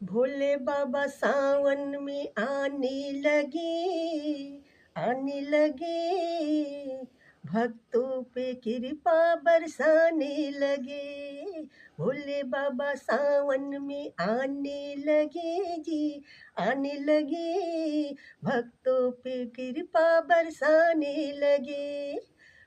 भोले बाबा सावन में आने लगे, भक्तों पे कृपा बरसाने लगे। भोले बाबा सावन में आने लगे जी, आने लगे, भक्तों पे कृपा बरसाने लगे।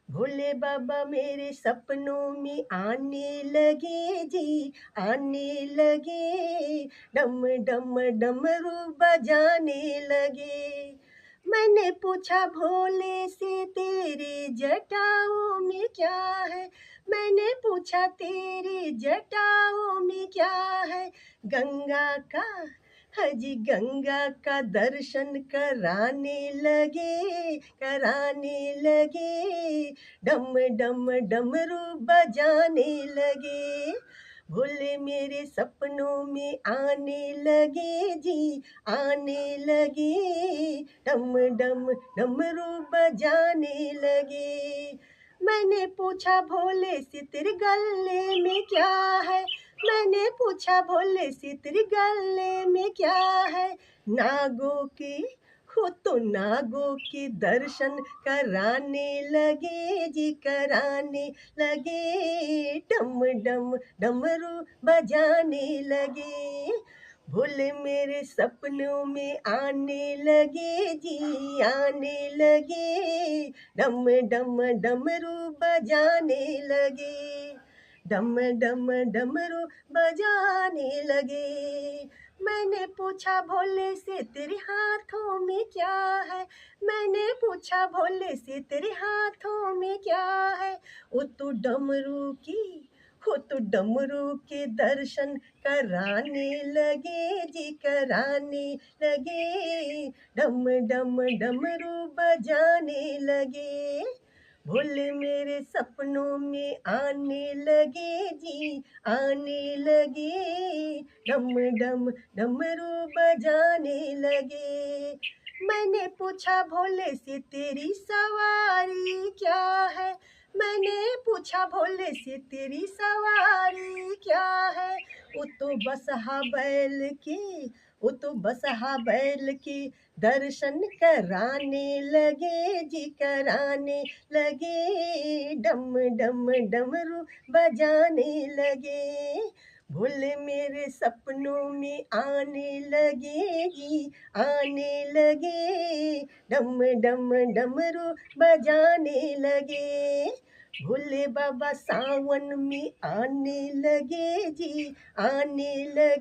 भोले बाबा मेरे सपनों में आने लगे जी, आने लगे, डम डम डमरू बजाने लगे। मैंने पूछा भोले से तेरे जटाओं में क्या है, मैंने पूछा तेरे जटाओं में क्या है। गंगा का, हजी गंगा का दर्शन कराने लगे, डम डम डमरू बजाने लगे। भोले मेरे सपनों में आने लगे जी, आने लगे, डम डम डमरू बजाने लगे। मैंने पूछा भोले से तेरे गले में क्या है, मैंने पूछा भोले से तेरे गले में क्या है। नागों के, हो तो नागों के दर्शन कराने लगे जी, कराने लगे, डम डम डमरू बजाने लगे। भोले मेरे सपनों में आने लगे जी, आने लगे, डम डम डमरू बजाने लगे, डम डम डमरू बजाने लगे। मैंने पूछा भोले से तेरे हाथों में क्या है, मैंने पूछा भोले से तेरे हाथों में क्या है। वो तो डमरू की, हो तो डमरू के दर्शन कराने लगे जी, कराने लगे, डम डम डमरू बजाने लगे। भोले मेरे सपनों में आने लगे जी, आने लगे, डम डम डमरू बजाने लगे। मैंने पूछा भोले से तेरी सवारी क्या है, मैंने पूछा भोले से तेरी सवारी क्या है। वो तो बसहा बैल की, वो तो बसहा बैल की दर्शन कराने लगे जी, कराने लगे, डम डम डमरू बजाने लगे। भोले मेरे सपनों में आने लगे जी, आने लगे, डम डम डमरू बजाने लगे। भोले बाबा सावन में आने लगे जी, आने लगे।